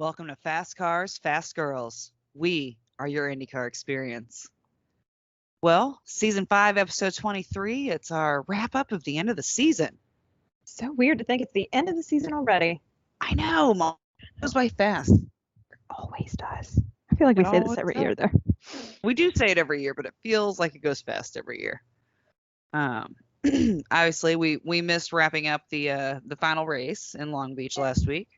Welcome to Fast Cars, Fast Girls. We are your INDYCAR experience. Well, season 5, episode 23, it's our wrap up of the end of the season. So weird to think it's the end of the season already. I know, Mom. It goes by fast. Always does. I feel like we It say this always every does. year, though. We do say it every year, but it feels like it goes fast every year. Obviously, we missed wrapping up the final race in Long Beach last week.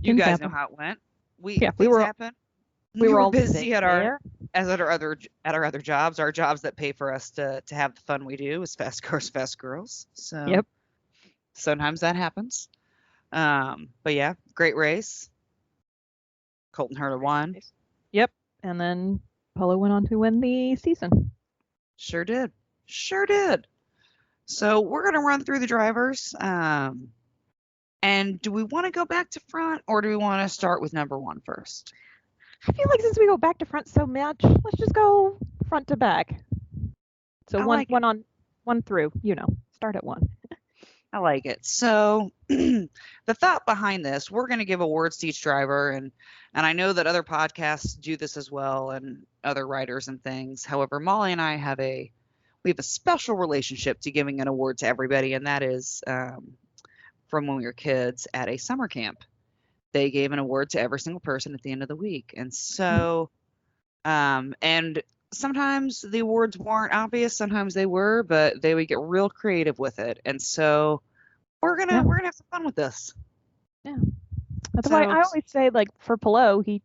You Things guys happen. know how it went. We Things were happened. we were all busy at our there. other jobs, our jobs that pay for us to have the fun we do as Fast Cars, Fast Girls. So Yep. sometimes that happens. But yeah, great race. Colton Herta won. Yep. And then Polo went on to win the season. Sure did. Sure did. So we're gonna run through the drivers. And do we want to go back to front or do we want to start with number 1 first? I feel like since we go back to front so much, let's just go front to back. So one through, start at 1. I like it. So the thought behind this, we're going to give awards to each driver, and I know that other podcasts do this as well, and other writers and things. However, Molly and I have a special relationship to giving an award to everybody, and that is from when we were kids at a summer camp. They gave an award to every single person at the end of the week, and so and sometimes the awards weren't obvious, sometimes they were, but they would get real creative with it. And so we're gonna have some fun with this. Yeah. That's why I always say, like, for Polo, he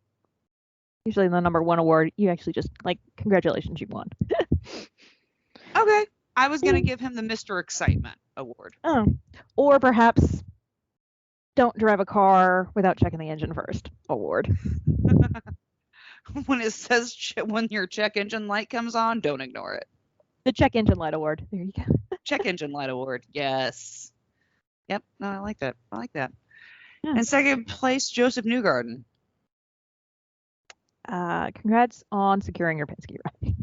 usually the number 1 award, you actually just like, congratulations, you won. Okay. I was gonna give him the Mr. Excitement award. Oh. Or perhaps don't drive a car without checking the engine first award. When it says when your check engine light comes on, don't ignore it. The check engine light award. There you go. Check engine light award. Yes. Yep. No, I like that. Yeah. And second place, Joseph Newgarden. Congrats on securing your Penske ride.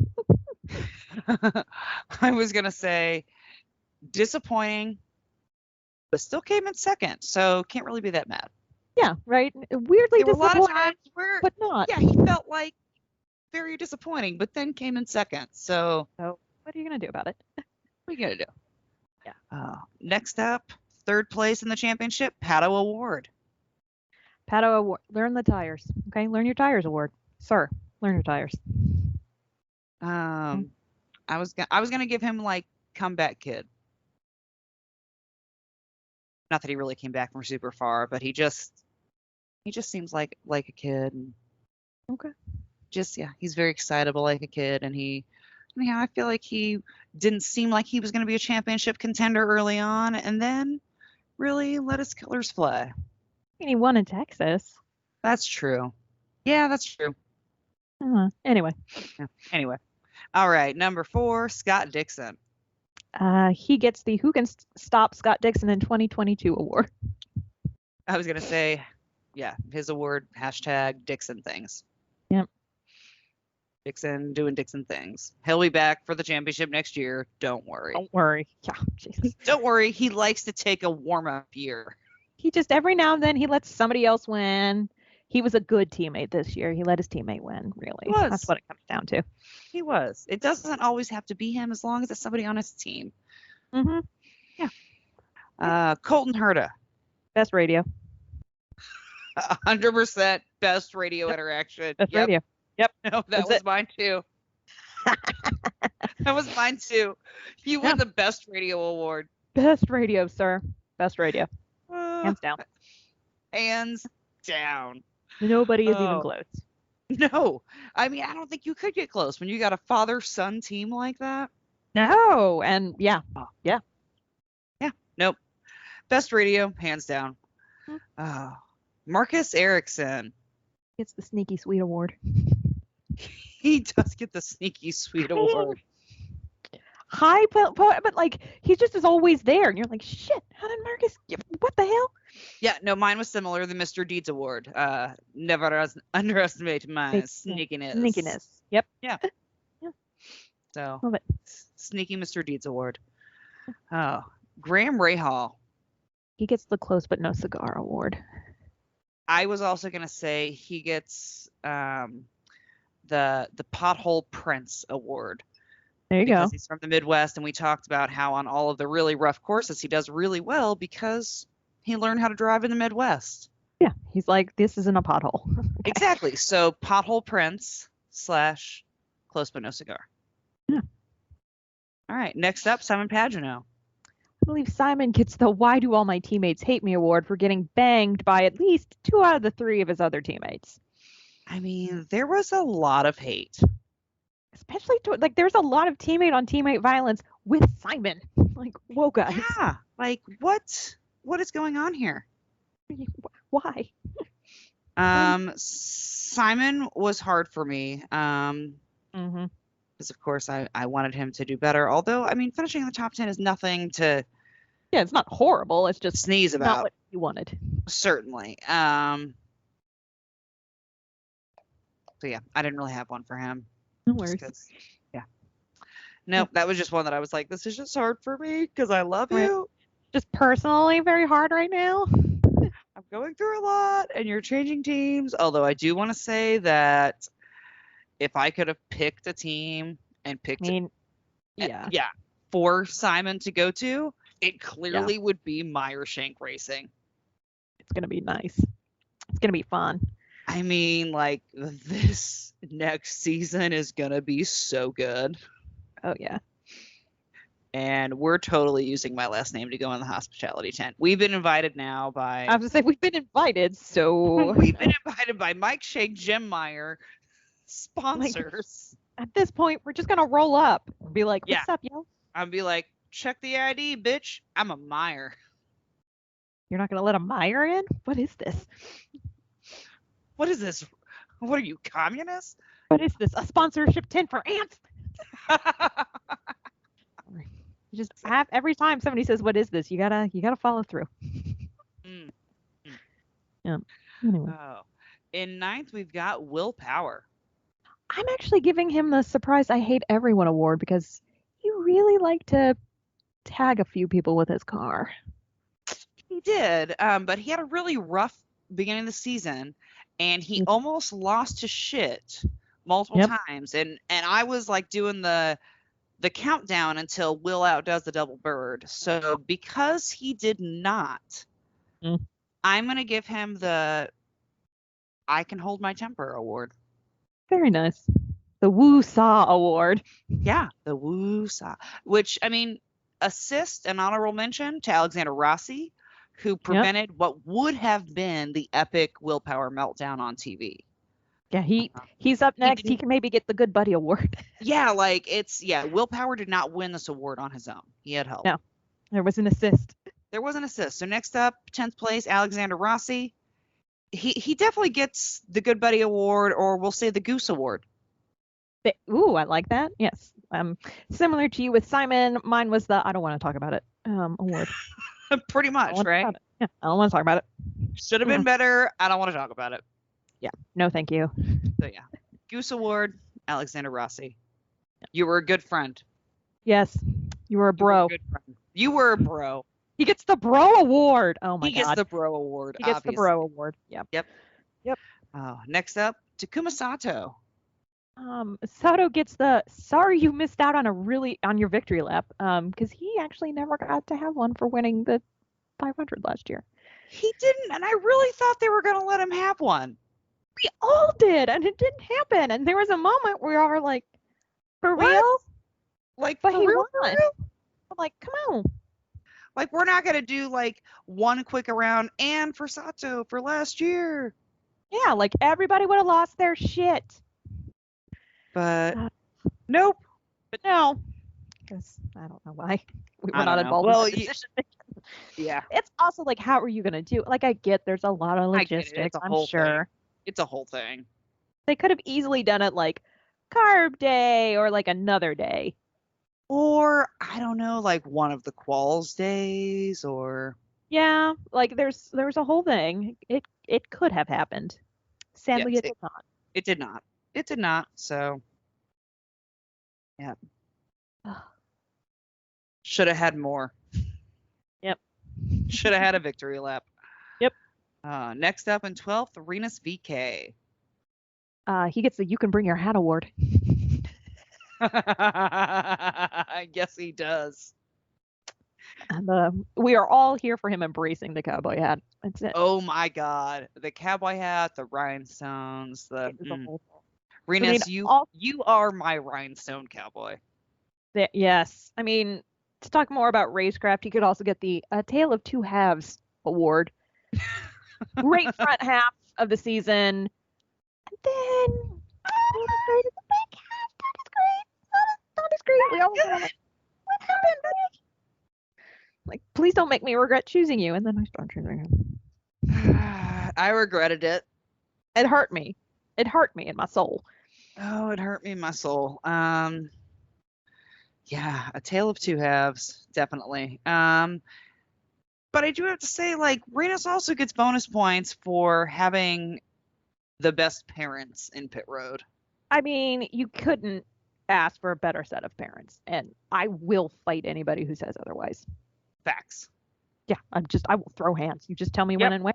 I was gonna say disappointing, but still came in second, so can't really be that mad. Yeah, right. Weirdly there were disappointing, a lot of times where, but not. Yeah, he felt like very disappointing, but then came in second. So what are you gonna do about it? What are you gonna do? Yeah. Next up, third place in the championship, Pato Award. Pato Award. Learn the tires. Okay, learn your tires award, sir. Learn your tires. I was gonna give him like comeback kid. Not that he really came back from super far, but he just seems like a kid. Okay. Just he's very excitable like a kid, and I feel like he didn't seem like he was going to be a championship contender early on, and then really let his colors fly. I mean, he won in Texas. That's true. Yeah, that's true. Anyway. Yeah. Anyway. All right, number 4, Scott Dixon. He gets the Who Can Stop Scott Dixon in 2022 award. I was going to say, yeah, his award, #Dixon things. Yep. Dixon doing Dixon things. He'll be back for the championship next year. Don't worry. Don't worry. Yeah, Jesus. Don't worry. He likes to take a warm-up year. He just, every now and then, he lets somebody else win. He was a good teammate this year. He let his teammate win, really. He was. That's what it comes down to. He was. It doesn't always have to be him as long as it's somebody on his team. Mm-hmm. Yeah. Colton Herta. Best radio. 100% best radio interaction. Best radio. Yep. No, that was mine too. That was mine too. You won the best radio award. Best radio, sir. Best radio. Hands down. Hands down. Nobody is even close. No. I mean, I don't think you could get close when you got a father-son team like that. No. And yeah. Nope. Best radio, hands down. Marcus Ericsson. Gets the Sneaky Sweet Award. He does get the Sneaky Sweet Award. Hi, but like, he just is always there. And you're like, shit, how did Marcus, what the hell? Yeah, no, mine was similar. The Mr. Deeds Award. Never underestimate my sneakiness. Sneakiness. Yep. Yeah. So, love it. Sneaky Mr. Deeds Award. Oh, Graham Rahal. He gets the Close But No Cigar Award. I was also going to say he gets the Pothole Prince Award. There you because go. he's from the Midwest, and we talked about how on all of the really rough courses he does really well because he learned how to drive in the Midwest. Yeah, he's like, this isn't a pothole. Okay. Exactly. So Pothole Prince / Close but no cigar. Yeah. All right. Next up, Simon Pagino. I believe Simon gets the Why Do All My Teammates Hate Me award for getting banged by at least 2 out of the 3 of his other teammates. I mean, there was a lot of hate. Especially like there's a lot of teammate on teammate violence with Simon. Like, whoa, guys. Yeah. Like what is going on here? Why? Simon was hard for me. Because of course I wanted him to do better. Although, I mean, finishing in the top 10 is nothing to it's not horrible. It's just sneeze about. Not what you wanted. Certainly. So yeah, I didn't really have one for him. No worries. Yeah. Nope, that was just one that I was like, this is just hard for me because I love you. Just personally very hard right now. I'm going through a lot and you're changing teams. Although I do want to say that if I could have picked a team and picked for Simon to go to, it clearly would be Meyer Shank Racing. It's going to be nice. It's going to be fun. I mean, like, this next season is going to be so good. Oh, yeah. And we're totally using my last name to go in the hospitality tent. We've been invited now by... I was going to say, we've been invited, so... We've been invited by Mike Shank, Jim Meyer, sponsors. Like, at this point, we're just going to roll up and be like, what's up, yo? I'll be like, check the ID, bitch. I'm a Meyer. You're not going to let a Meyer in? What is this? What is this? What are you, communist? What is this? A sponsorship tent for ants? You just have every time somebody says, "What is this?" You gotta follow through. Yeah. Anyway. Oh. In 9th, we've got Will Power. I'm actually giving him the Surprise I Hate Everyone award because he really liked to tag a few people with his car. He did, but he had a really rough beginning of the season, and he almost lost his shit multiple times. And I was like doing the countdown until Will outdoes the double bird. So because he did not, I'm going to give him the I Can Hold My Temper award. Very nice. The Woo-Saw award. Yeah, the Woo-Saw. Which, I mean, assist and honorable mention to Alexander Rossi, who prevented what would have been the epic Will Power meltdown on TV. Yeah, he's up next. He can maybe get the Good Buddy award. Yeah, like Will Power did not win this award on his own. He had help. No, there was an assist. There was an assist. So next up, 10th place, Alexander Rossi. He definitely gets the Good Buddy award, or we'll say the Goose award. Ooh, I like that. Yes. Similar to you with Simon, mine was the I don't want to talk about it award. Pretty much, right? Yeah, I don't want to talk about it. Should have been better. I don't want to talk about it. Yeah. No, thank you. So yeah, Goose award, Alexander Rossi. You were a good friend. Yes, you were a bro. You were a bro. He gets the bro award. Oh my god. He gets the bro award. He gets the bro award. Yep. Oh, next up, Takuma Sato. Sato gets the sorry you missed out on your victory lap. Because he actually never got to have one for winning the 500 last year. He didn't, and I really thought they were gonna let him have one. We all did, and it didn't happen. And there was a moment where we were like, for real? Like, but for he real? won. I'm like, come on. Like, we're not gonna do like one quick round and for Sato for last year. Yeah, like everybody would have lost their shit. But nope. But no, because I don't know why we were not involved in the decision. Yeah. It's also like, how are you gonna do? Like, I get there's a lot of logistics. I'm sure. It's a whole thing. They could have easily done it like carb day or like another day. Or I don't know, like one of the quals days or yeah, like there's a whole thing. It could have happened. Sadly, it did not. It did not. It did not. So yeah. Should have had more. Yep. Should have had a victory lap. Yep. Next up in 12th, Renus VK. He gets the "You Can Bring Your Hat" award. I guess he does. And we are all here for him embracing the cowboy hat. That's it. Oh my God. The cowboy hat, the rhinestones, It was a whole. I mean, Renus, you are my rhinestone cowboy. yes. I mean, to talk more about racecraft, he could also get the "Tale of Two Halves" award. Great front half of the season, and then not as great as the back half. Not as great. Not as great. We all were like, "What happened, Rick?" Like, please don't make me regret choosing you. And then I started choosing him. I regretted it. It hurt me. It hurt me in my soul. Oh, it hurt me in my soul. Yeah, A Tale of Two Halves, definitely. But I do have to say, like, Renus also gets bonus points for having the best parents in Pit Road. I mean, you couldn't ask for a better set of parents, and I will fight anybody who says otherwise. Facts. Yeah, I will throw hands. You just tell me when and when.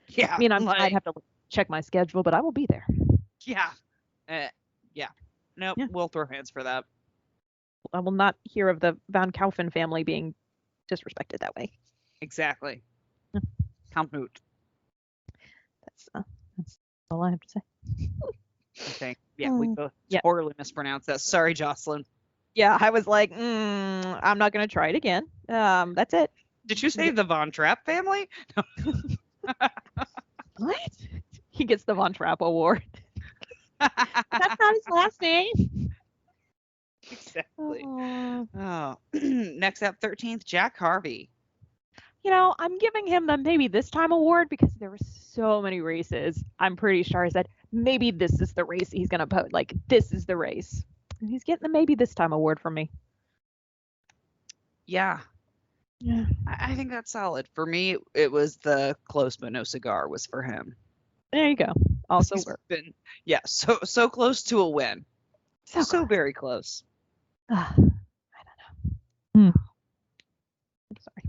Yeah. I mean, I'd have to check my schedule, but I will be there. Yeah. Yeah. Nope. Yeah. We'll throw hands for that. I will not hear of the Van Kaufen family being disrespected that way. Exactly. Kamut. That's all I have to say. Okay. Yeah, we both totally mispronounced that. Sorry, Jocelyn. Yeah, I was like, I'm not going to try it again. That's it. Did you say the Von Trapp family? What? He gets the Von Trapp award. That's not his last name. Exactly. Oh. Next up, 13th, Jack Harvey. You know, I'm giving him the maybe this time award because there were so many races. I'm pretty sure I said maybe this is the race he's going to put. Like, this is the race. And he's getting the maybe this time award from me. Yeah. Yeah. I think that's solid. For me, it was the close but no cigar was for him. There you go. Also been, so close to a win. So very close. I don't know. I'm sorry.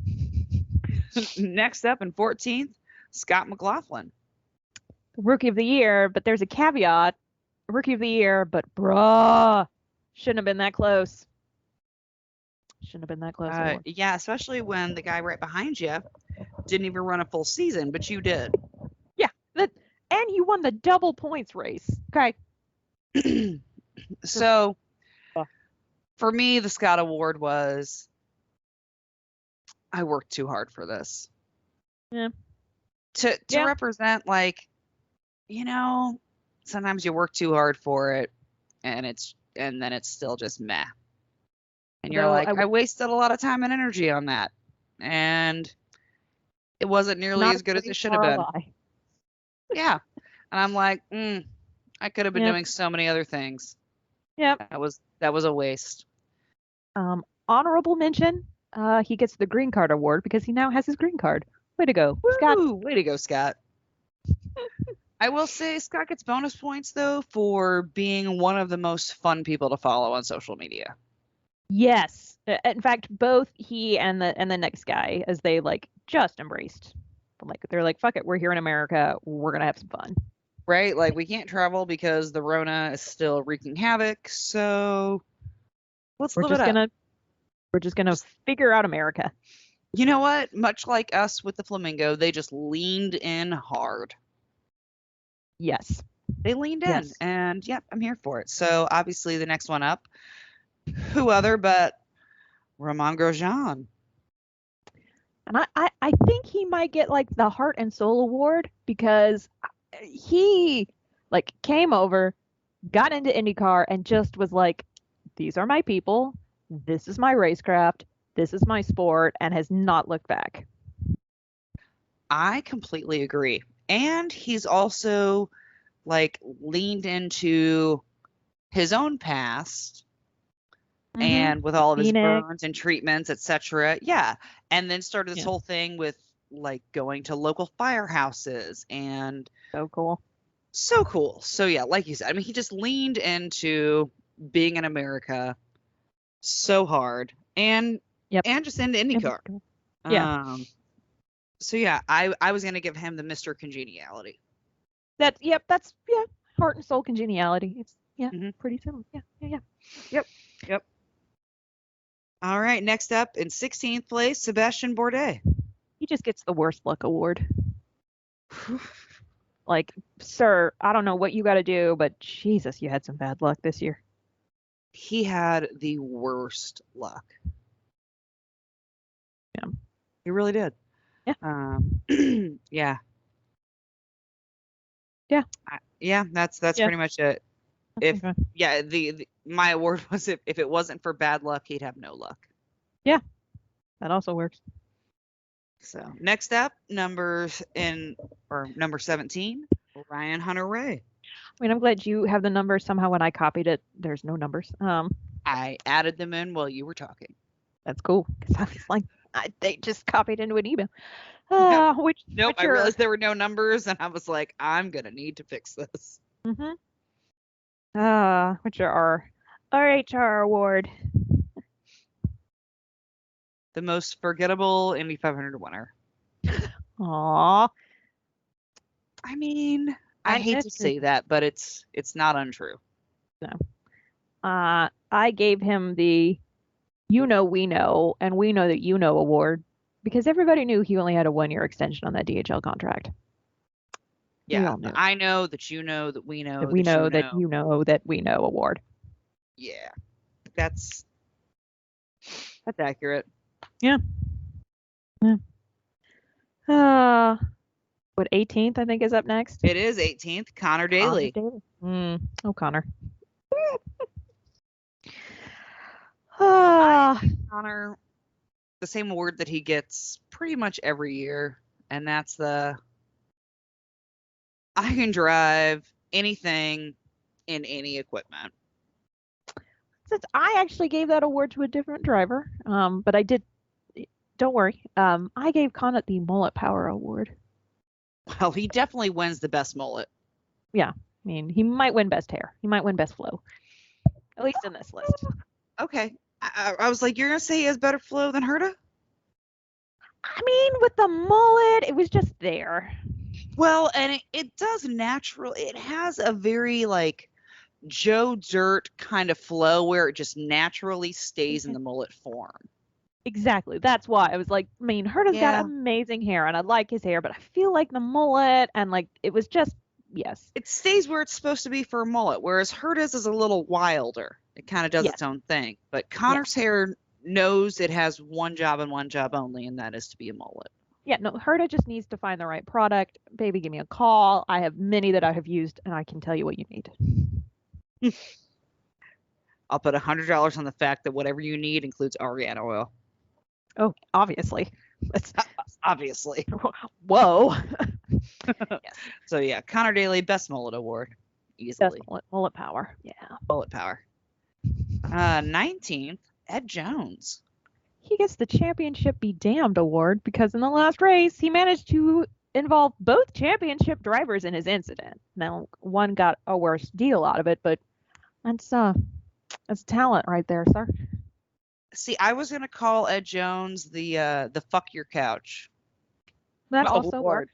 Next up in 14th, Scott McLaughlin. Rookie of the year, but there's a caveat. Rookie of the year, but bruh, shouldn't have been that close. Shouldn't have been that close. Yeah, especially when the guy right behind you didn't even run a full season, but you did. Yeah, and you won the double points race. Okay. So, for me, the Scott Award was I worked too hard for this. Yeah. To represent, like, you know, sometimes you work too hard for it, and then it's still just meh. And you're like, I wasted a lot of time and energy on that, and it wasn't nearly as good as it should have been. Yeah, and I'm like, I could have been doing so many other things. Yeah, that was a waste. Honorable mention. He gets the green card award because he now has his green card. Way to go, Woo! Scott. Way to go, Scott. I will say Scott gets bonus points though for being one of the most fun people to follow on social media. Yes, in fact, both he and the next guy, as they like just embraced, like they're like, fuck it, we're here in America, we're gonna have some fun. Right, like we can't travel because the Rona is still wreaking havoc, so let's live it up. We're just gonna figure out America. You know what? Much like us with the flamingo, they just leaned in hard. Yes. They leaned in, and yep, I'm here for it. So obviously the next one up, who other but Romain Grosjean. And I think he might get like the Heart and Soul Award because he like came over, got into INDYCAR, and just was like, these are my people, this is my racecraft, this is my sport, and has not looked back. I completely agree. And he's also like leaned into his own past and with all of his burns and treatments, etc. Yeah. And then started this whole thing with like going to local firehouses and so cool. So cool. So yeah, like you said, I mean, he just leaned into being in America so hard and just into INDYCAR. Yeah. So yeah, I was gonna give him the Mr. Congeniality. That's heart and soul congeniality. It's pretty similar. Yeah. Yep. Yep. All right. Next up in 16th place, Sebastian Bourdais. He just gets the worst luck award. Like, sir, I don't know what you got to do, but Jesus, you had some bad luck this year. He had the worst luck. Yeah. He really did. Yeah. Yeah. Yeah. Yeah, that's pretty much it. If Okay. yeah, my award was if it wasn't for bad luck, he'd have no luck. Yeah. That also works. So next up, number 17, Ryan Hunter-Reay. I mean, I'm glad you have the numbers. Somehow when I copied it, there's no numbers. I added them in while you were talking. That's cool. Because I was like, they just copied into an email. Nope, I realized there were no numbers, and I was like, I'm going to need to fix this. Mm-hmm. Which are our RHR award. The most forgettable Indy 500 winner. Aww. I mean, I hate to say that, but it's not untrue. No. I gave him the we know, and we know that award because everybody knew he only had a 1-year extension on that DHL contract. Yeah, I know that you know that we know that we know that you know that we know award. Yeah, that's accurate. Yeah. What 18th I think is up next. It is 18th. Connor Daly. Oh, Connor. Connor, the same award that he gets pretty much every year, and that's the I can drive anything in any equipment. Since I actually gave that award to a different driver, but I did. Don't worry. I gave Connor the Mullet Power Award. Well, he definitely wins the best mullet. Yeah, I mean, he might win best hair. He might win best flow. At least in this list. Okay. I was like, you're going to say he has better flow than Herta? I mean, with the mullet, it was just there. Well, and it does naturally. It has a very, like, Joe Dirt kind of flow where it just naturally stays in the mullet form. Exactly. That's why I was like, I mean, Herta's got amazing hair, and I like his hair, but I feel like the mullet, and, like, it was just, yes. It stays where it's supposed to be for a mullet, whereas Herta's is a little wilder. It kind of does its own thing. But Connor's hair knows it has one job and one job only, and that is to be a mullet. Yeah, no, Herta just needs to find the right product. Baby, give me a call. I have many that I have used, and I can tell you what you need. I'll put $100 on the fact that whatever you need includes argan oil. Oh, obviously. That's obviously. Whoa. Yes. So yeah, Connor Daly, best mullet award, easily. Best mullet power. Yeah. Mullet power. 19th, Ed Jones. He gets the championship be damned award because in the last race he managed to involve both championship drivers in his incident. Now one got a worse deal out of it, but that's talent right there, sir. See, I was gonna call Ed Jones the fuck your couch. That also worked.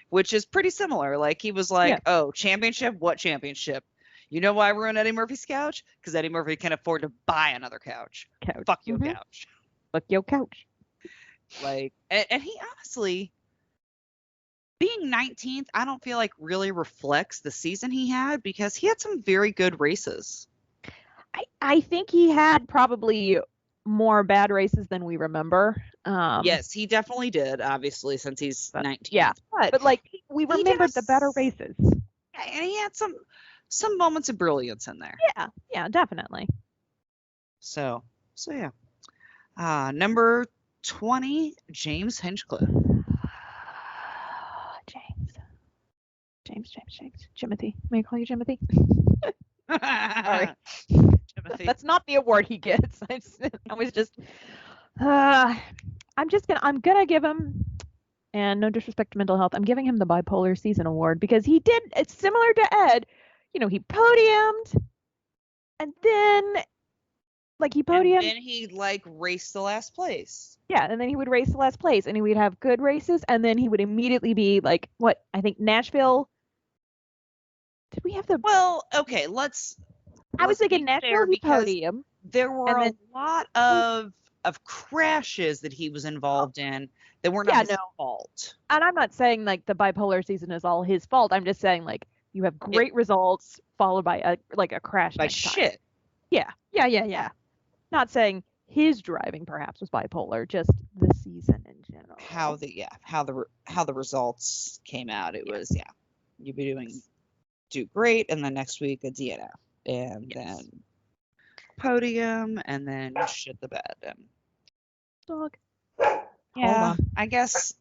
Which is pretty similar. Like he was like, oh, championship? What championship? You know why I ruined Eddie Murphy's couch? Because Eddie Murphy can afford to buy another couch. Fuck your couch. Fuck your couch. Like, and he honestly, being 19th, I don't feel like really reflects the season he had because he had some very good races. I think he had probably more bad races than we remember. Yes, he definitely did, obviously, since he's 19. Yeah, but like we remembered the better races. And he had some moments of brilliance in there. Yeah, definitely. So yeah. Number 20, James Hinchcliffe. James. Jimothy. May I call you Jimothy? Sorry. Timothy. That's not the award he gets. I was just I'm gonna give him, and no disrespect to mental health, I'm giving him the bipolar season award because it's similar to Ed. You know, he podiumed and then Like he And podiumed. then he'd like race the last place. Yeah, and then he would race the last place, and he would have good races, and then he would immediately be like, what? I think Nashville. Did we have the? Well, okay, I was let's thinking be Nashville fair he because podium, there were and a then lot of crashes that he was involved in that were not yeah, his no. fault. And I'm not saying like the bipolar season is all his fault. I'm just saying like you have It great results followed by a crash by next time. shit. Yeah. Not saying his driving perhaps was bipolar, just the season in general. How the results came out. It was you'd be do great, and then next week a DNF, and then podium, and then shit the bed. And Dog. yeah, Hold on. I guess.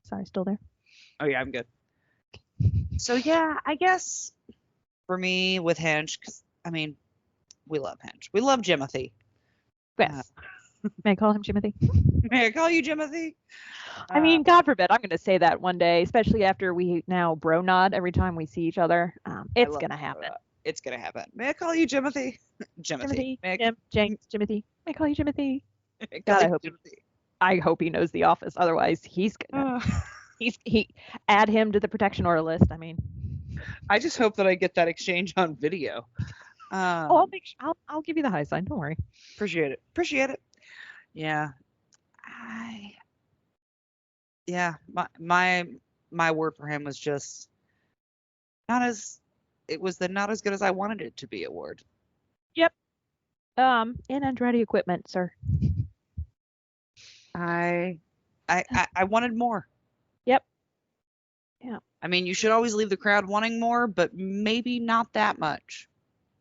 Sorry, still there? Oh yeah, I'm good. So yeah, I guess for me with Hinch, because I mean, we love Hinch. We love Jimothy. Yes. May I call him Jimothy? May I call you Jimothy? I mean, God forbid, I'm going to say that one day, especially after we now bro nod every time we see each other. It's going to happen. It's going to happen. May I call you Jimothy? Jimothy. James, Jimothy. May I call you Jimothy? God, I hope he knows The Office. Otherwise, he add him to the protection order list. I mean, I just hope that I get that exchange on video. I'll give you the high sign. Don't worry. Appreciate it. Yeah. My word for him was just not as good as I wanted it to be award. Yep. In Andretti equipment, sir. I wanted more. Yep. Yeah. I mean, you should always leave the crowd wanting more, but maybe not that much.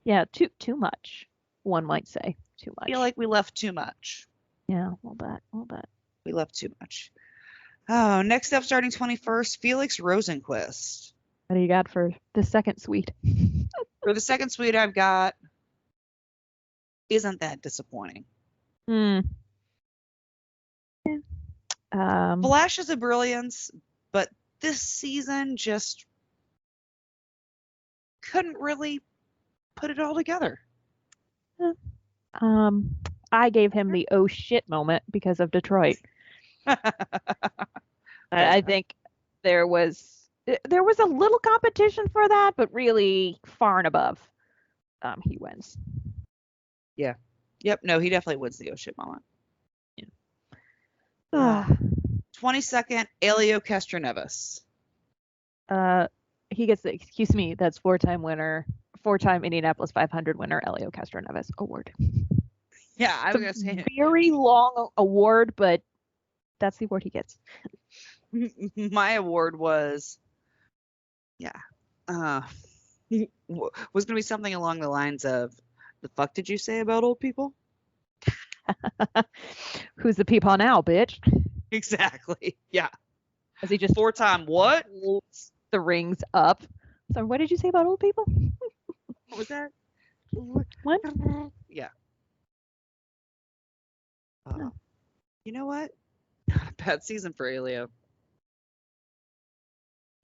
Yeah, too much. One might say too much. I feel like we left too much. Yeah, a little bit. We left too much. Oh, next up, starting 21st, Felix Rosenquist. What do you got for the second suite? For the second suite, I've got isn't that disappointing. Flashes of brilliance, but this season just couldn't really put it all together. I gave him the oh shit moment because of Detroit. I think there was a little competition for that, but really far and above, he wins. Yeah. Yep. No, he definitely wins the oh shit moment. Yeah. 22nd, Elio Castroneves. He gets the excuse me. That's four-time Indianapolis 500 winner Elio Castroneves award. Yeah, I was gonna say very long award, but that's the award he gets. My award was, was gonna be something along the lines of, "The fuck did you say about old people?" Who's the peepaw now, bitch? Exactly. Yeah. As he just four-time what? The rings up. So what did you say about old people? What was that? What? Yeah. You know what? Not a bad season for Elio.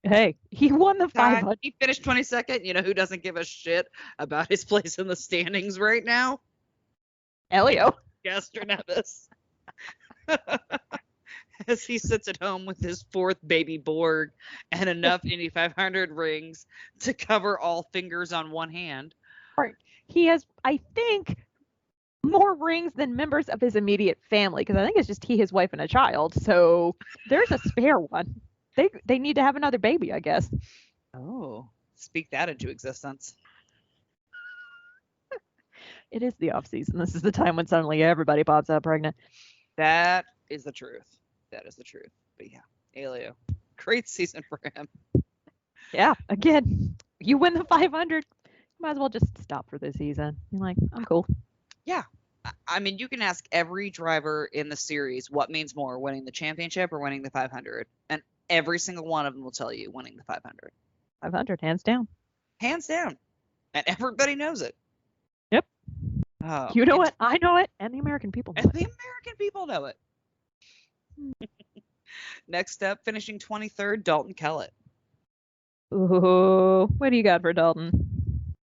Hey, he won the 500. He finished 22nd. You know who doesn't give a shit about his place in the standings right now? Elio. Castroneves. As he sits at home with his fourth baby Borg and enough Indy 500 rings to cover all fingers on one hand. He has, I think, more rings than members of his immediate family, because I think it's just he, his wife, and a child. So there's a spare one. They need to have another baby, I guess. Oh, speak that into existence. It is the off season. This is the time when suddenly everybody pops out pregnant. That is the truth. But yeah, Elio, great season for him. Yeah, again, you win the 500. You might as well just stop for this season. You're like, I'm cool. Yeah. I mean, you can ask every driver in the series what means more, winning the championship or winning the 500. And every single one of them will tell you winning the 500. 500, hands down. Hands down. And everybody knows it. Yep. Oh, you know it, I know it, and the American people know it. And the American people know it. Next up, finishing 23rd, Dalton Kellett. Ooh, what do you got for Dalton?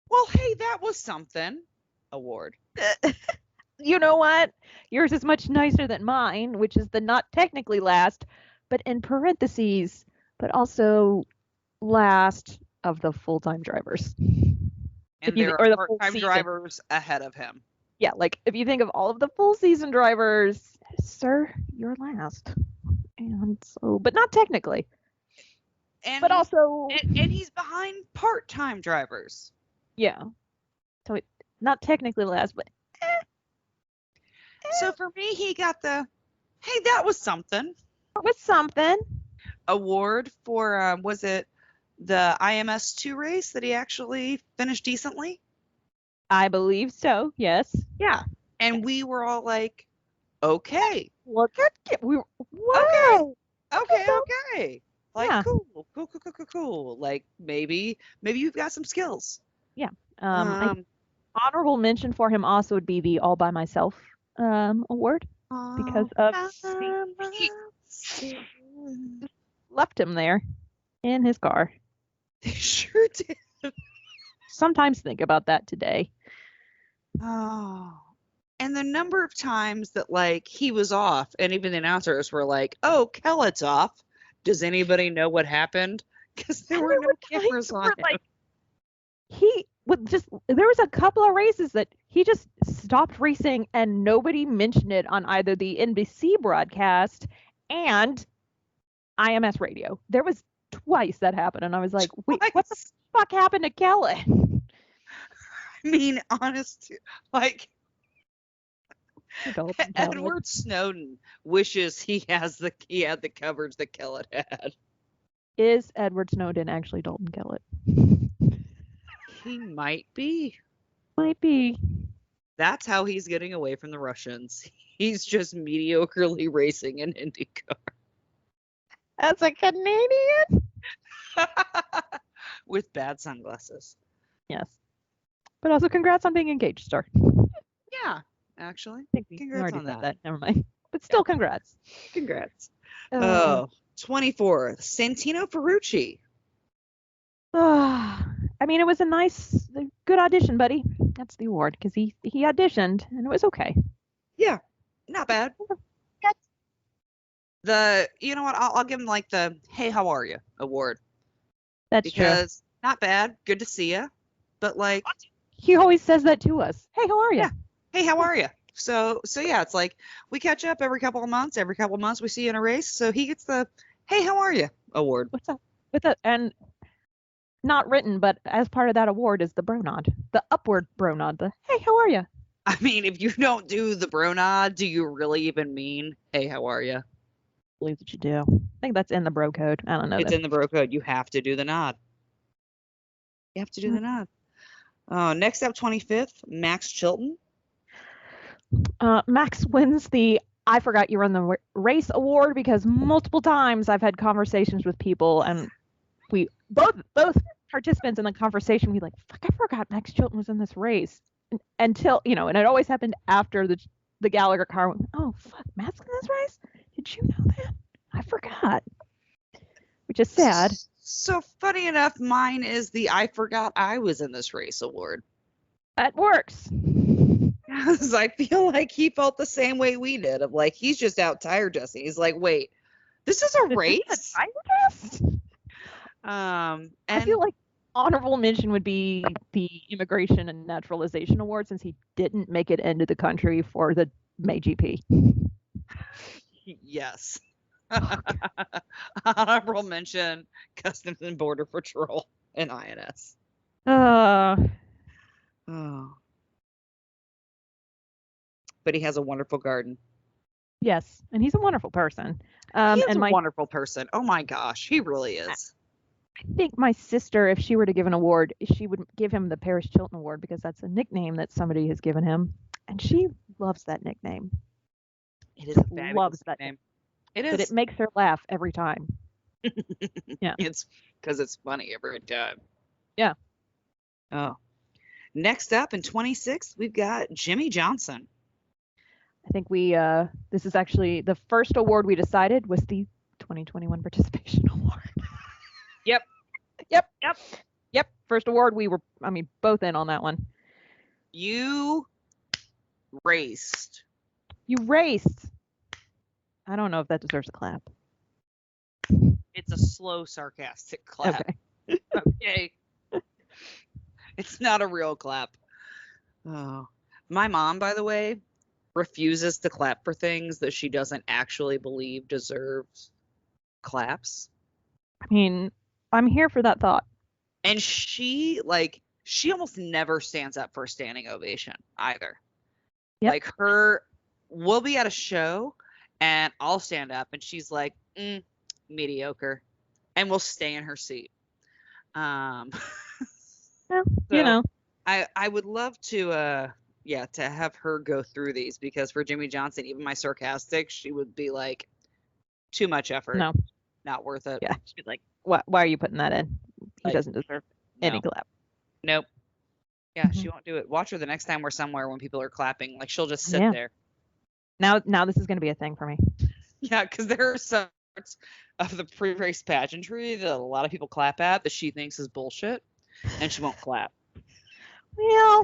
Well, hey, that was something. Award. You know what? Yours is much nicer than mine, which is the not technically last, but in parentheses, but also last of the full-time drivers. And Or there the are full part-time season. drivers ahead of him. Yeah, like if you think of all of the full season drivers, sir, you're last. And so, but not technically. And But also, and he's behind part-time drivers. yeah. So not technically last, but So for me, he got the, hey, that was something with something. award for, was it the IMS2 race that he actually finished decently? I believe so. Yes. Yeah. And we were all like, okay. Look at it. Whoa. Okay. Like, Yeah. cool. Like, maybe you've got some skills. Yeah. Honorable mention for him also would be the All by Myself award because of he left him there in his car. They sure did. Sometimes think about that today. Oh. And the number of times that like he was off and even the announcers were like, oh, Kellett's off. Does anybody know what happened? Because there were no cameras on him. Like, he would just, there was a couple of races that he just stopped racing and nobody mentioned it on either the NBC broadcast and IMS radio. There was twice that happened and I was like, wait, what the fuck happened to Kellett? I mean, honest, like Edward Snowden wishes he had the coverage that Kellett had. Is Edward Snowden actually Dalton Kellett? He might be. Might be. That's how he's getting away from the Russians. He's just mediocrely racing in INDYCAR. As a Canadian? With bad sunglasses. Yes. But also congrats on being engaged, star. Yeah, actually. Congrats on that. Never mind. But still congrats. Congrats. 24th, Santino Ferrucci. I mean, it was a good audition, buddy. That's the award because he auditioned and it was okay. Yeah, not bad. You know what? I'll give him like the "Hey, how are you?" award. That's true. Because not bad, good to see you, but like he always says that to us. Hey, how are you? Yeah. Hey, how are you? So yeah, it's like we catch up every couple of months. Every couple of months we see you in a race. So he gets the "Hey, how are you?" award. What's up? And not written, but as part of that award is the bro nod, the upward bro nod. The "Hey, how are you?" I mean, if you don't do the bro nod, do you really even mean "Hey, how are you?" I believe that you do. I think that's in the bro code. I don't know. It's in the bro code. You have to do the nod. You have to do the nod. Next up, 25th, Max Chilton. Max wins the I forgot you were in the race award because multiple times I've had conversations with people and we both participants in the conversation we like, fuck, I forgot Max Chilton was in this race until, and it always happened after the Gallagher car went, oh fuck, Max in this race? Did you know that? I forgot. Which is sad. So funny enough, mine is the I forgot I was in this race award. That works. Because I feel like he felt the same way we did. Of like, he's just out tire dusting. He's like, wait, this is a race? And I feel like honorable mention would be the Immigration and Naturalization Award since he didn't make it into the country for the May GP. Yes. Honorable mention, Customs and Border Patrol and INS. Oh. But he has a wonderful garden. Yes, and he's a wonderful person. He is a wonderful person. Oh my gosh, he really is. I think my sister, if she were to give an award, she would give him the Paris Chilton Award because that's a nickname that somebody has given him, and she loves that nickname. It is a fabulous nickname. It is. But it makes her laugh every time. Yeah. It's because it's funny every time. Yeah. Oh. Next up in 26th, we've got Jimmy Johnson. I think we this is actually the first award we decided was the 2021 participation award. Yep. Yep. First award we were both in on that one. You raced. You raced. I don't know if that deserves a clap. It's a slow, sarcastic clap. Okay. Okay. It's not a real clap. Oh. My mom, by the way, refuses to clap for things that she doesn't actually believe deserves claps. I mean, I'm here for that thought. And she almost never stands up for a standing ovation either. Yep. Like we'll be at a show and I'll stand up and she's like, mediocre. And we'll stay in her seat. Well, So I would love to to have her go through these, because for Jimmy Johnson, even my sarcastic, she would be like, too much effort. No. Not worth it. Yeah. She'd be like, why are you putting that in? He doesn't deserve any clap. Nope. Yeah, she won't do it. Watch her the next time we're somewhere when people are clapping. Like, she'll just sit there. Now this is going to be a thing for me. Yeah, because there are some parts of the pre-race pageantry that a lot of people clap at that she thinks is bullshit, and she won't clap. Well,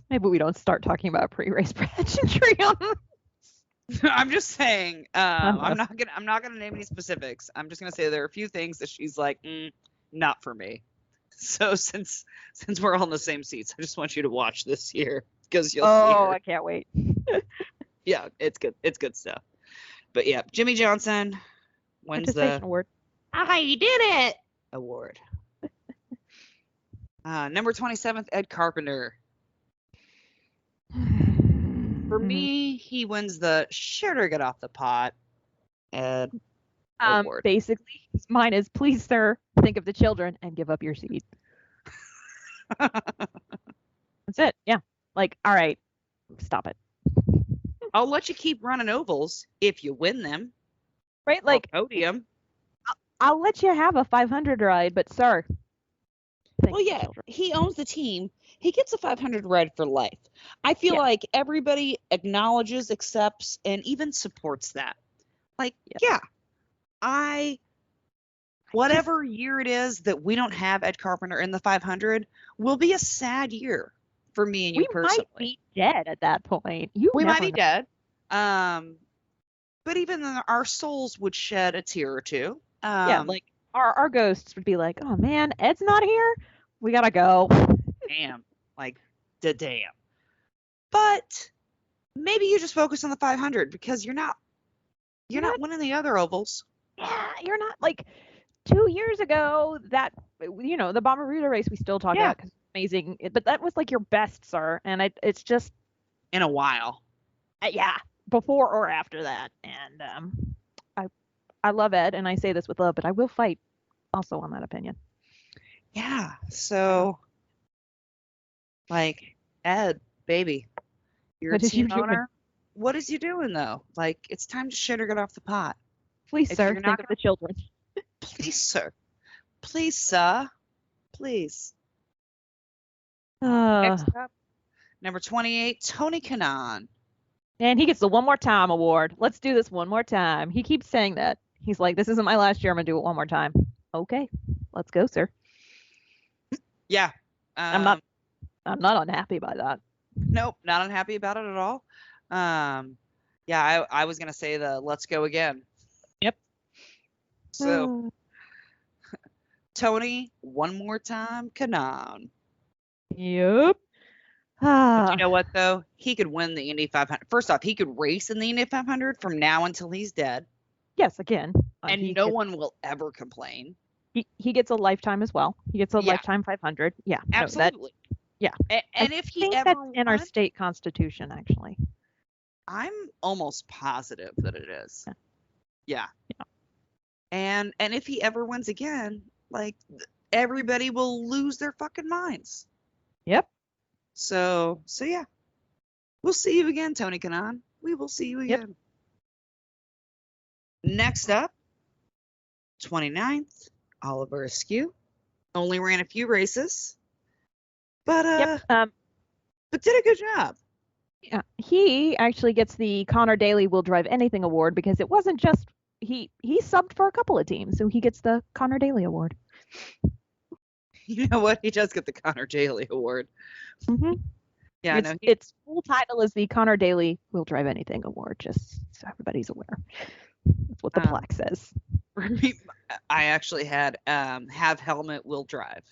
maybe we don't start talking about pre-race pageantry on I'm just saying. I'm not gonna name any specifics. I'm just gonna say there are a few things that she's like, not for me. So since we're all in the same seats, I just want you to watch this year, because you'll see her. I can't wait. Yeah, it's good. It's good stuff. But yeah, Jimmy Johnson wins the award. I did it award. Number 27th, Ed Carpenter. For me, he wins the Should Get Off the Pot Ed award. Basically, mine is, please, sir, think of the children and give up your seat. That's it. Yeah. Like, all right, stop it. I'll let you keep running ovals if you win them. Right? Like, podium. I'll let you have a 500 ride, but sir. Well, yeah, he owns the team. He gets a 500 ride for life. I feel like everybody acknowledges, accepts, and even supports that. Like, whatever year it is that we don't have Ed Carpenter in the 500 will be a sad year for me and you personally. We might be dead at that point. We might be dead. But even then, our souls would shed a tear or two. Like our ghosts would be like, oh man, Ed's not here. We gotta go. Damn. Like, damn. But maybe you just focus on the 500, because you're not winning the other ovals. Yeah, you're not. Like 2 years ago, that the Bommarito race we still talk about because it's amazing, but that was like your best, sir, and it's just in a while. Before or after that, and I love Ed, and I say this with love, but I will fight also on that opinion. Yeah. So, like, Ed, baby, you're a team owner. What is you doing, though? Like, it's time to shit or get off the pot. Please, sir, think of the children. Please, sir. Please, sir. Please. Next up, number 28, Tony Kanaan. And he gets the One More Time award. Let's do this one more time. He keeps saying that. He's like, this isn't my last year. I'm going to do it one more time. Okay, let's go, sir. Yeah. I'm not unhappy by that. Nope, not unhappy about it at all. I was going to say the let's go again. Yep. So, Tony, One More Time, Kanaan. Yep. But you know what, though? He could win the Indy 500. First off, he could race in the Indy 500 from now until he's dead. Yes, again. And no one will ever complain. He gets a lifetime as well. He gets a lifetime 500. Yeah. Absolutely. And if he ever that's in our state constitution, actually. I'm almost positive that it is. Yeah. And if he ever wins again, like, everybody will lose their fucking minds. Yep. So yeah. We'll see you again, Tony Kanaan. We will see you again. Yep. Next up, 29th, Oliver Askew. Only ran a few races, but did a good job. Yeah, he actually gets the Connor Daly Will Drive Anything award because it wasn't just he subbed for a couple of teams, so he gets the Connor Daly award. You know what? He does get the Connor Daly award. Mm-hmm. Yeah, no, Its full title is the Connor Daly Will Drive Anything award, just so everybody's aware. That's what the plaque says. For me, I actually had have helmet will drive.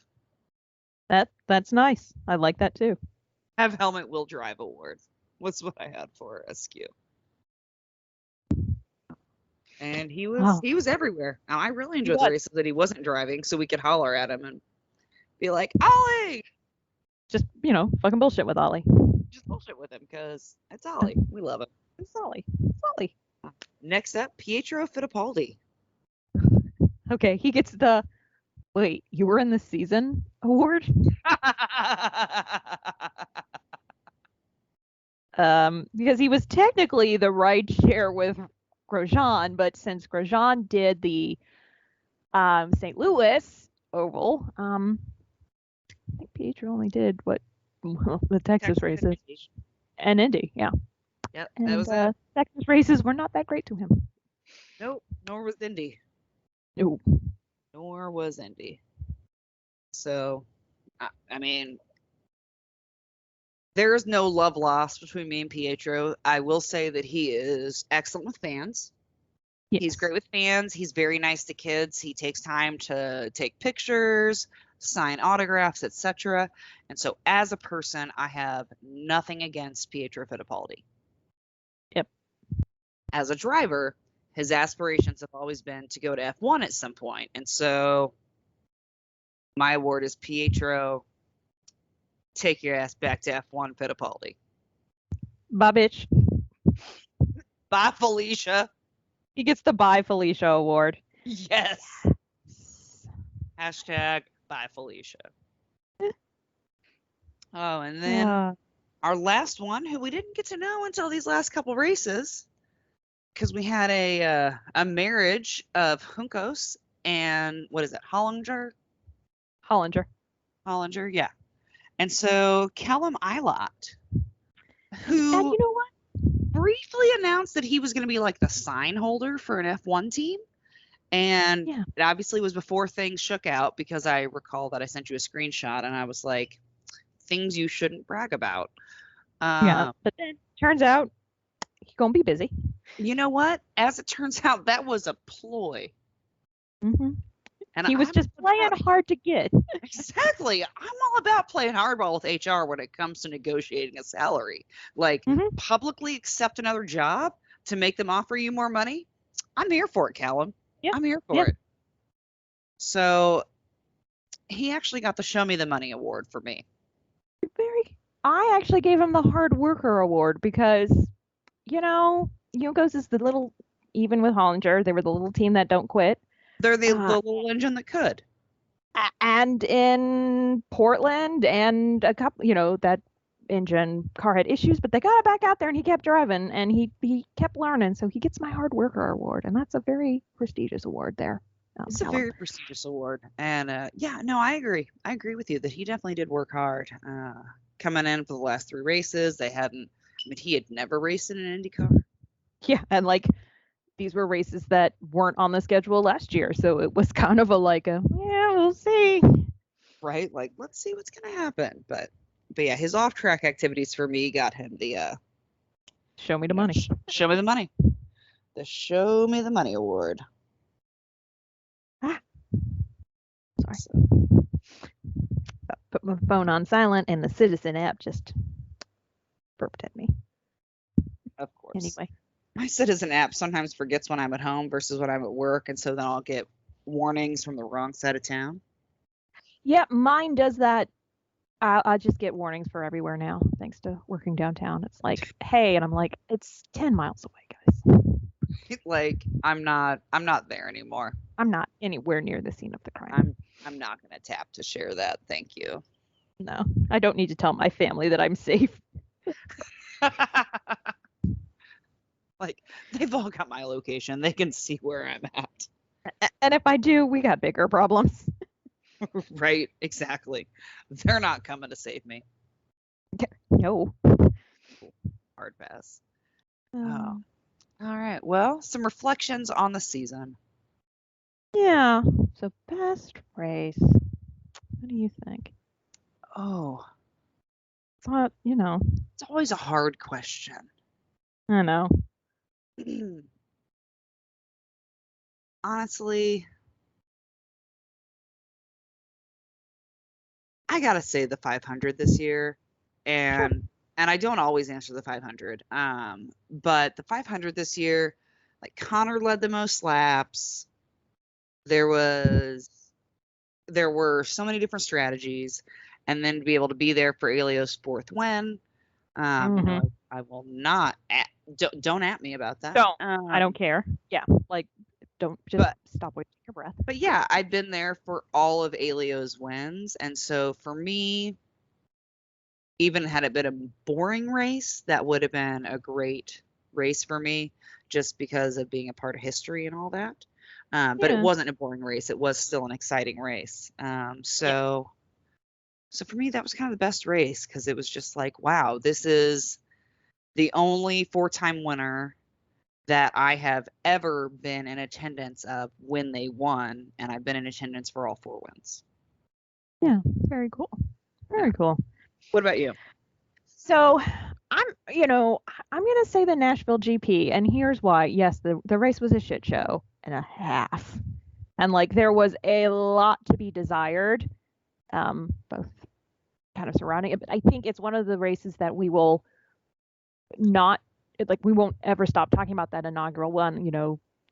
That's nice. I like that too. Have helmet will drive award. What's what I had for SQ. And he was everywhere. Now, I really enjoyed the races that he wasn't driving, so we could holler at him and be like, Ollie! Just, fucking bullshit with Ollie. Just bullshit with him, because it's Ollie. We love him. It's Ollie. It's Ollie. Next up, Pietro Fittipaldi. Okay, he gets the wait, you were in the season award? Because he was technically the ride share with Grosjean, but since Grosjean did the St. Louis Oval, I think Pietro only did the Texas races and Indy, yeah. Yep, and that was it. Texas races were not that great to him. Nope, nor was Indy. No. Nor was Indy. So, I mean, there is no love lost between me and Pietro. I will say that he is excellent with fans. Yes. He's great with fans. He's very nice to kids. He takes time to take pictures, sign autographs, etc. And so as a person, I have nothing against Pietro Fittipaldi. Yep. As a driver, his aspirations have always been to go to F1 at some point. And so my award is Pietro, take your ass back to F1, Fittipaldi. Bye, bitch. Bye, Felicia. He gets the Bye Felicia award. Yes. Hashtag Bye Felicia. Oh, and then our last one, who we didn't get to know until these last couple races, because we had a marriage of Juncos and what is it, Hollinger, yeah. And so Callum Ilott, who and you know what? briefly announced that he was going to be like the sign holder for an F1 team. And it obviously was before things shook out, because I recall that I sent you a screenshot and I was like, things you shouldn't brag about. Yeah, but then turns out he's going to be busy. You know what? As it turns out, that was a ploy. Mm-hmm. And he was just playing hard to get. Exactly. I'm all about playing hardball with HR when it comes to negotiating a salary. Like, publicly accept another job to make them offer you more money. I'm here for it, Callum. Yeah. I'm here for it. So he actually got the Show Me the Money award for me. I actually gave him the Hard Worker award because, Juncos is the little, even with Hollinger, they were the little team that don't quit. They're the little engine that could. And in Portland and a couple, that engine car had issues, but they got it back out there and he kept driving and he kept learning. So he gets my Hard Worker award, and that's a very prestigious award there. It's a very prestigious award. And I agree. I agree with you that he definitely did work hard. Coming in for the last 3 races, he had never raced in an INDYCAR. Yeah, and these were races that weren't on the schedule last year, so it was kind of we'll see. Right, let's see what's gonna happen. But yeah, his off-track activities for me got him the Show Me the Money. Show Me the Money. The Show Me the Money award. Sorry. Put my phone on silent, and the Citizen app just burped at me. Of course. Anyway. My Citizen app sometimes forgets when I'm at home versus when I'm at work, and so then I'll get warnings from the wrong side of town. Yeah, mine does that. I just get warnings for everywhere now, thanks to working downtown. It's like, hey, and I'm like, it's 10 miles away, guys. I'm not there anymore. I'm not anywhere near the scene of the crime. I'm not gonna tap to share that. Thank you. No, I don't need to tell my family that I'm safe. They've all got my location. They can see where I'm at. And if I do, we got bigger problems. Right, exactly. They're not coming to save me. No. Fez. Oh, all right. Well, some reflections on the season. Yeah. So best race. What do you think? Oh, Thought, it's always a hard question. I know. Honestly, I gotta say the 500 this year, Sure. and I don't always answer the 500. But the 500 this year, like Connor led the most laps. There was there were so many different strategies, and then to be able to be there for Elio's fourth win. Mm-hmm. I will not don't at me about that. Don't. I don't care. Yeah. Like, don't just But stop wasting your breath. but yeah, I've been there for all of Elio's wins, and so for me, even had it been a boring race, that would have been a great race for me, just because of being a part of history and all that. But it Yeah. wasn't a boring race; it was still an exciting race. Yeah. So for me, that was kind of the best race because it was just like, wow, this is the only four-time winner that I have ever been in attendance of when they won, and I've been in attendance for all four wins. Yeah. Very cool. Yeah. Very cool. What about you? So I'm gonna say the Nashville GP, and here's why. Yes, the race was a shit show and a half, and like there was a lot to be desired, both kind of surrounding it. But I think it's one of the races that we will not like. We won't ever stop talking about that inaugural one.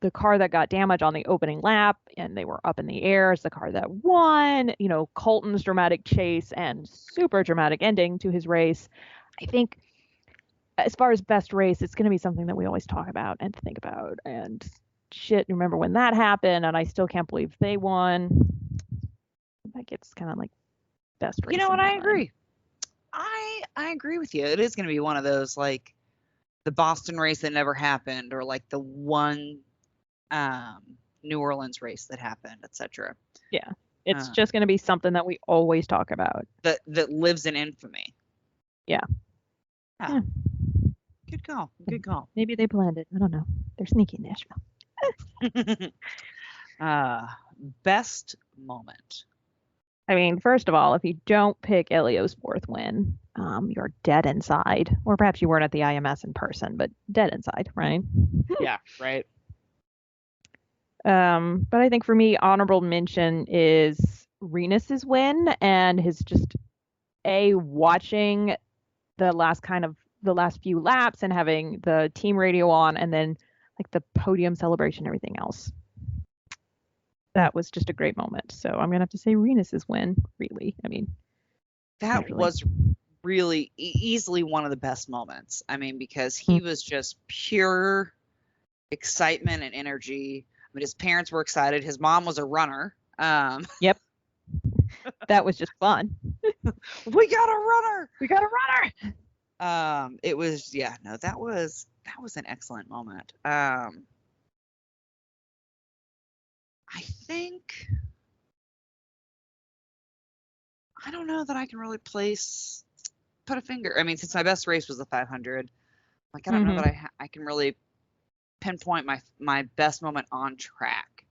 The car that got damaged on the opening lap and they were up in the air is the car that won. Colton's dramatic chase and super dramatic ending to his race. I think as far as best race, it's going to be something that we always talk about and think about. And shit, remember when that happened? And I still can't believe they won. That gets kind of like best race You know in what? my I mind. agree. I agree with you. It is going to be one of those like the Boston race that never happened, or like the one um, New Orleans race that happened, etc. Yeah, it's Uh, just going to be something that we always talk about. that lives in infamy. Yeah. Yeah. Yeah. Good call. Good call. Maybe they planned it. I don't know. They're sneaky in Nashville. uh, best moment. I mean, first of all, if you don't pick Elio's fourth win, you're dead inside. Or perhaps you weren't at the IMS in person, but dead inside, right? Yeah. Right. But I think for me, honorable mention is Renus's win and his just watching the last few laps and having the team radio on and then like the podium celebration, everything else. That was just a great moment. So I'm gonna have to say Renus's win, really. I mean, That naturally. was really easily one of the best moments. I mean, because he was just pure excitement and energy. I mean, his parents were excited. His mom was a runner. Yep. That was just fun. We got a runner. We got a runner. It was no, that was an excellent moment. I think I don't know that I can really put a finger. I mean, since my best race was the 500, like I don't know that I can really pinpoint my best moment on track.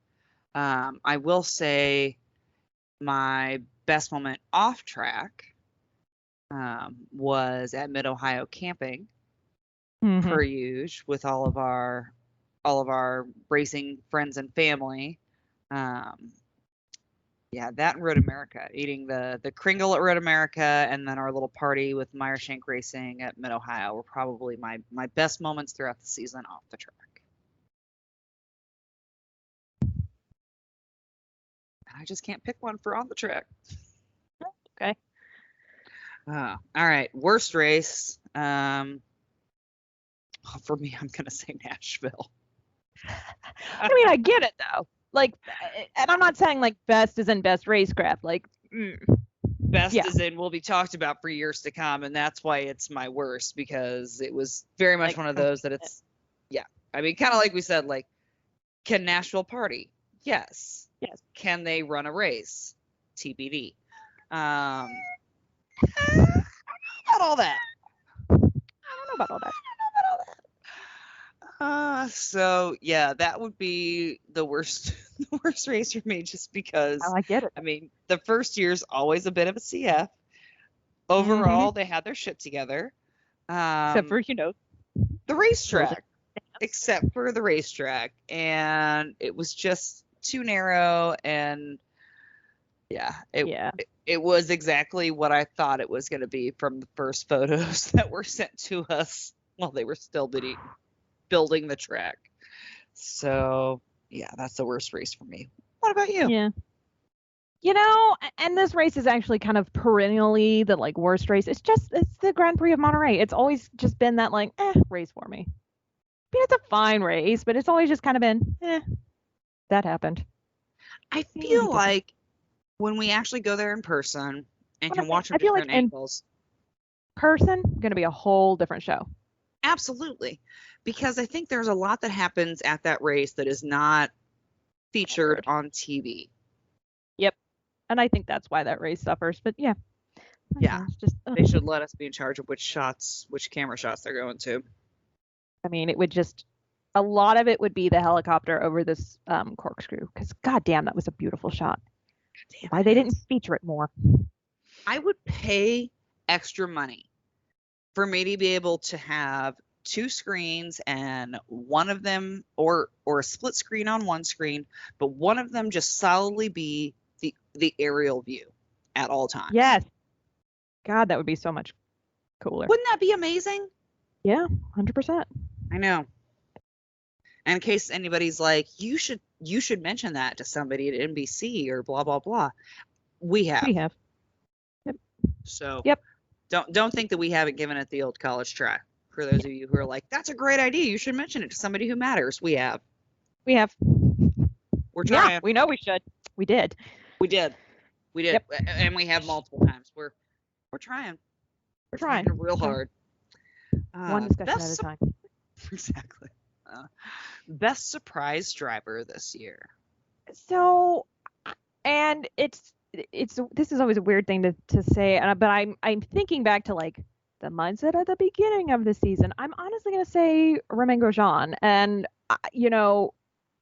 I will say my best moment off track was at Mid Ohio camping, per usual, with all of our racing friends and family. Yeah, that and Road America, eating the Kringle at Road America, and then our little party with Meyershank Racing at Mid Ohio were probably my best moments throughout the season off the track. And I just can't pick one for on the track. Okay. All right, worst race. For me, I'm gonna say Nashville. I mean, I get it though. Like, and I'm not saying like best isn't best racecraft. Like, Best yeah. is in will be talked about for years to come, and that's why it's my worst, because it was very much Like, one of those that it's I mean, kind of like we said, like, can Nashville party? Yes. Yes. Can they run a race? TBD. I don't know about all that. I don't know about all that. So yeah, that would be the worst the worst race for me just because I get it. I mean, the first year's always a bit of a CF. Mm-hmm. Overall, they had their shit together. Except for, The building. racetrack, except for the racetrack, and it was just too narrow and yeah, Yeah. it was exactly what I thought it was going to be from the first photos that were sent to us while they were still building the track. So, yeah, that's the worst race for me. What about you? Yeah. And this race is actually kind of perennially the like worst race. It's the Grand Prix of Monterey. It's always just been that like race for me. I mean, it's a fine race, but it's always just kind of been that happened. I Yeah, he feel did. like when we actually go there in person and can Honestly, watch from I feel like different in angles, person gonna be a whole different show. absolutely. Because I think there's a lot that happens at that race that is not featured Covered. on TV. Yep. And I think that's why that race suffers. But yeah, Yeah, it's just. they should let us be in charge of which camera shots they're going to. I mean, it would just. A lot of it would be the helicopter over this corkscrew because goddamn, that was a beautiful shot. Damn Why they it didn't is. feature it more? I would pay extra money for me to be able to have two screens and one of them or a split screen on one screen, but one of them just solidly be the aerial view at all times. Yes. God, that would be so much cooler. Wouldn't that be amazing? Yeah, 100%. I know. And in case anybody's like, you should mention that to somebody at NBC or blah blah blah. We have. We have. Yep. So Yep. don't think that we haven't given it the old college try. For those of you who are like, that's a great idea, you should mention it to somebody who matters. We have. We have. We're Yeah, trying. we know we should. We did. We did. We did. Yep. And we have multiple times. We're trying. We're Trying trying. real hard. One discussion at a time. Exactly. Best surprise driver this year. So, and it's this is always a weird thing to say, but I'm thinking back to like the mindset at the beginning of the season. I'm honestly gonna say Romain Grosjean, and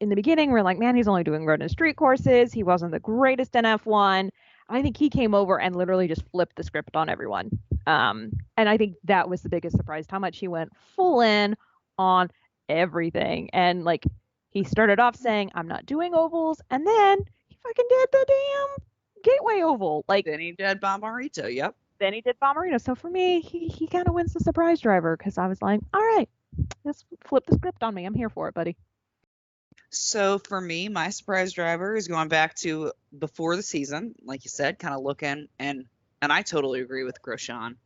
in the beginning we're like, man, he's only doing road and street courses. He wasn't the greatest in F1. I think he came over and literally just flipped the script on everyone. And I think that was the biggest surprise, how much he went full in on everything. And like he started off saying, I'm not doing ovals, and then he fucking did the damn Gateway Oval. Like Then he did Bombarito. Yep. then he did Bomarino. So for me, he kind of wins the surprise driver because I was like, all right, let's flip the script on me. I'm here for it, buddy. So for me, my surprise driver is going back to before the season, like you said, kind of looking and I totally agree with Grosjean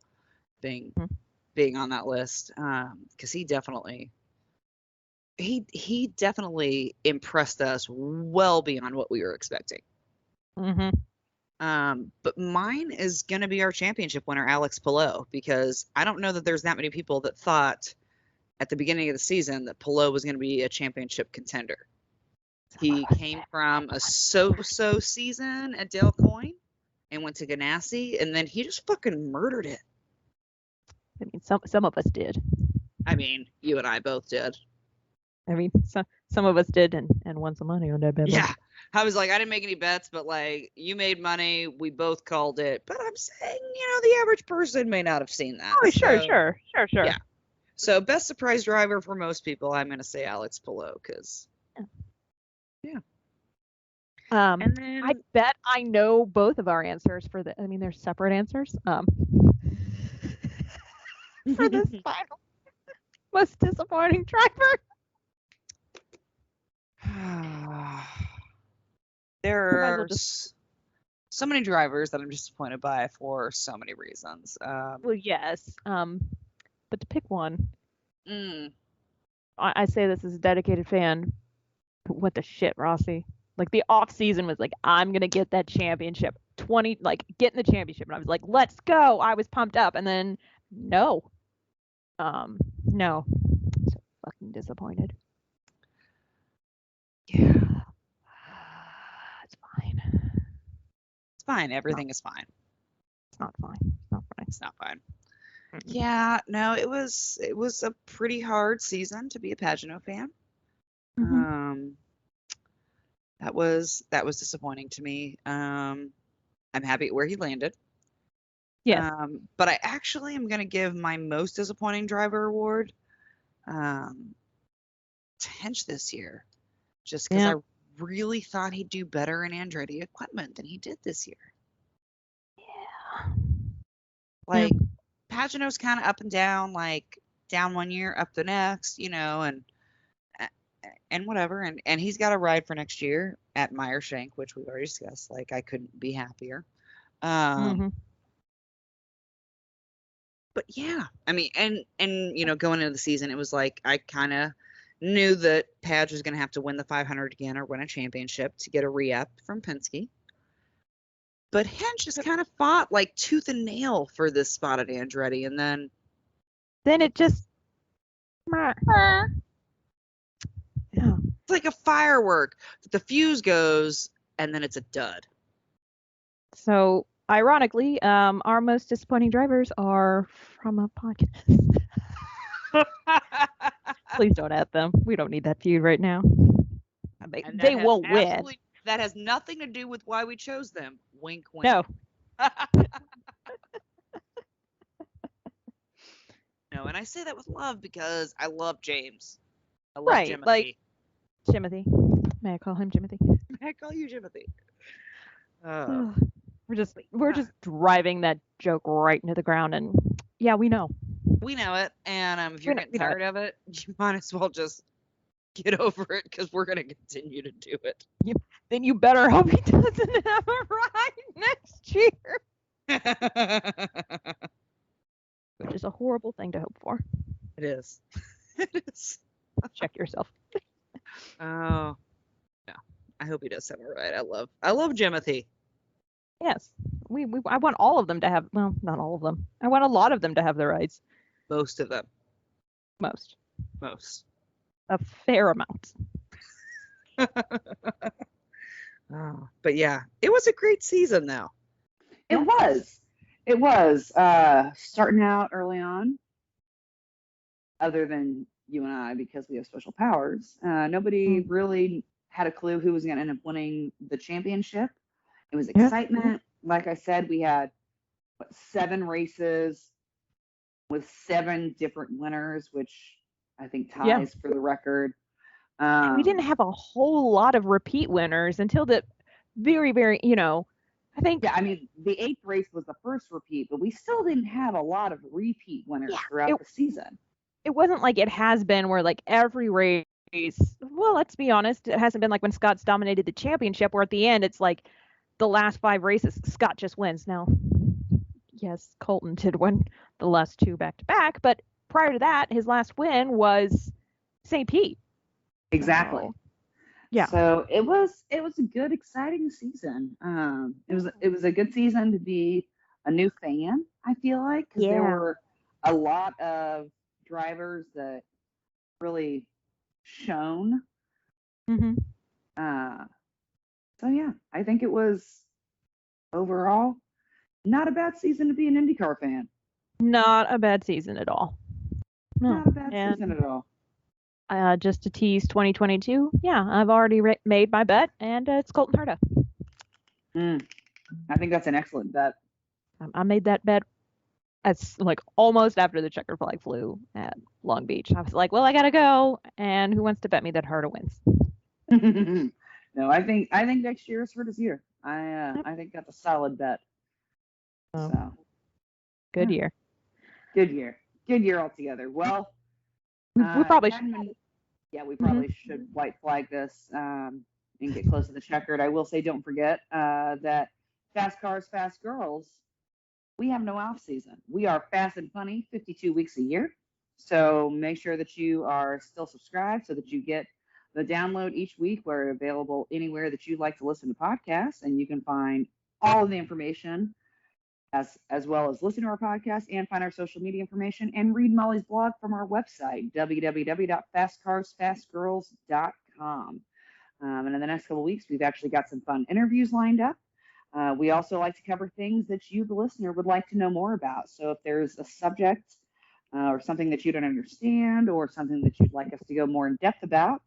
being Mhm. being on that list because he definitely impressed us well beyond what we were expecting. Mm-hmm. But mine is going to be our championship winner, Alex Palou, because I don't know that there's that many people that thought at the beginning of the season that Palou was going to be a championship contender. He came from a so-so season at Dale Coyne and went to Ganassi, and then he just fucking murdered it. I mean, some of us did. I mean, you and I both did. I mean, some of us did and won some money on that bet. Yeah. I was like, I didn't make any bets, but like you made money. We both called it. But I'm saying, the average person may not have seen that. Oh, sure. Yeah. So best surprise driver for most people, I'm going to say Alex Palou because, yeah. And then I bet I know both of our answers for the. I mean, they're separate answers. For this final most disappointing driver. There are so many drivers that I'm disappointed by for so many reasons. Well, yes. But to pick one, mm, I say this as a dedicated fan. But what the shit, Rossi? Like the off season was like, I'm gonna get that championship. Getting the championship, and I was like, let's go. I was pumped up, and then no. No. So fucking disappointed. yeah, It's fine. it's fine. Everything is fine. It's not fine. It's not fine. It's not fine. Yeah, no, it was a pretty hard season to be a Pagano fan. Mm-hmm. Um, that was disappointing to me. I'm happy where he landed. Yes. But I actually am going to give my most disappointing driver award to Hinch this year, just because Yeah. I really thought he'd do better in Andretti equipment than he did this year. Yeah. Yeah. Like Pagano's kind of up and down, like down one year, up the next, and whatever. And he's got a ride for next year at Meyershank, which we've already discussed. Like I couldn't be happier. Mm-hmm. But yeah, I mean, and going into the season, it was like I kind of knew that Padge was going to have to win the 500 again or win a championship to get a re-up from Penske. But Hinch just kind of fought like tooth and nail for this spot at Andretti, and then Then it just. Yeah. it's like a firework. The fuse goes, and then it's a dud. So, ironically, our most disappointing drivers are from a podcast. Please don't add them. We don't need that feud right now. And They will win. That has nothing to do with why we chose them. Wink, wink. No. No, and I say that with love because I love James. I love Right, Jimothy. like Jimothy. May I call him Jimothy? I call you Jimothy. We're just driving that joke right into the ground, and yeah, we know. We know it, and if you're We getting know tired of it, you might as well just get over it because we're going to continue to do it. Then you better hope he doesn't have a ride next year. Which is a horrible thing to hope for. It is. It is. Check yourself. Oh, no. I hope he does have a ride. I love Jimothy. Yes. I want all of them to have, well, not all of them. I want a lot of them to have their rights. Most of them. Most. A fair amount. But yeah, it was a great season though. It was. It was. Starting out early on, other than you and I, because we have special powers, nobody really had a clue who was going to end up winning the championship. It was excitement. Like I said, we had 7 races with 7 different winners, which I think ties for the record. We didn't have a whole lot of repeat winners until the very, very, I think. Yeah, I mean, the 8th race was the first repeat, but we still didn't have a lot of repeat winners throughout the season. It wasn't like it has been where like every race, well, let's be honest, it hasn't been like when Scott's dominated the championship where at the end it's like the last 5 races, Scott just wins. Now, yes, Colton did win the last 2 back-to-back, but prior to that, his last win was St. Pete. Exactly. Yeah. So it was a good, exciting season. It was a good season to be a new fan, I feel like, because there were a lot of drivers that really shone. Mm-hmm. So yeah, I think it was overall not a bad season to be an IndyCar fan. Not a bad season at all. No. Not a bad season at all. Just to tease 2022, yeah, I've already made my bet, and it's Colton Herta. I think that's an excellent bet. I made that bet as like almost after the checkered flag flew at Long Beach. I was like, well, I gotta go, and who wants to bet me that Herta wins? No, I think next year is Herta's year. I think that's a solid bet. So good year. Good year altogether. Well, we probably should. Yeah, we probably should white flag this and get close to the checkered. I will say, don't forget that Fast Cars, Fast Girls, we have no off season. We are fast and funny 52 weeks a year. So make sure that you are still subscribed so that you get the download each week. We're available anywhere that you'd like to listen to podcasts, and you can find all of the information as well as listen to our podcast and find our social media information and read Molly's blog from our website, www.fastcarsfastgirls.com. And in the next couple of weeks, we've actually got some fun interviews lined up. We also like to cover things that you, the listener, would like to know more about. So if there's a subject or something that you don't understand or something that you'd like us to go more in depth about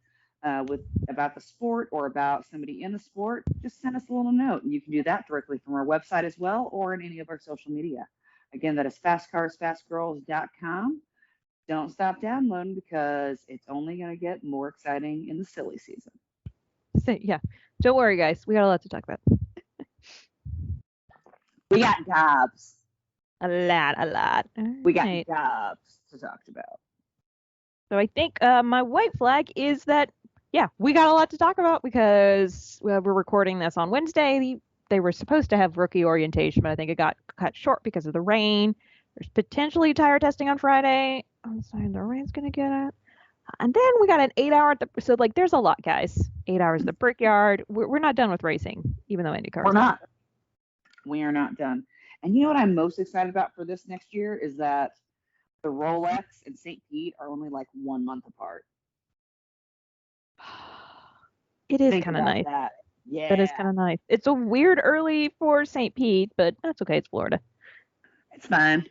about the sport or about somebody in the sport, just send us a little note. And you can do that directly from our website as well or in any of our social media. Again, that is fastcarsfastgirls.com. Don't stop downloading because it's only going to get more exciting in the silly season. So, yeah. Don't worry, guys. We got a lot to talk about. We got gobs. A lot. We got Alright. gobs to talk about. So I think my white flag is that, yeah, we got a lot to talk about because we're recording this on Wednesday. They were supposed to have rookie orientation, but I think it got cut short because of the rain. There's potentially tire testing on Friday. I'm sorry, the rain's going to get out. And then we got an 8-hour at the, so like there's a lot, guys. 8 hours at the Brickyard. We're not done with racing, even though IndyCar. We're not. We are not done. And you know what I'm most excited about for this next year is that the Rolex and St. Pete are only like 1 month apart. It is Think kind of about nice. that. Yeah. That is kind of nice. It's a weird early for St. Pete, but that's okay. It's Florida. It's fine.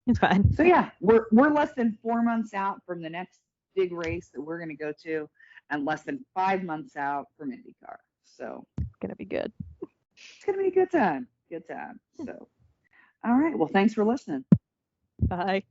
It's fine. So yeah, we're less than 4 months out from the next big race that we're going to go to, and less than 5 months out from IndyCar. So It's gonna be good. it's going to be a good time. Good time. So, all right. Well, thanks for listening. Bye.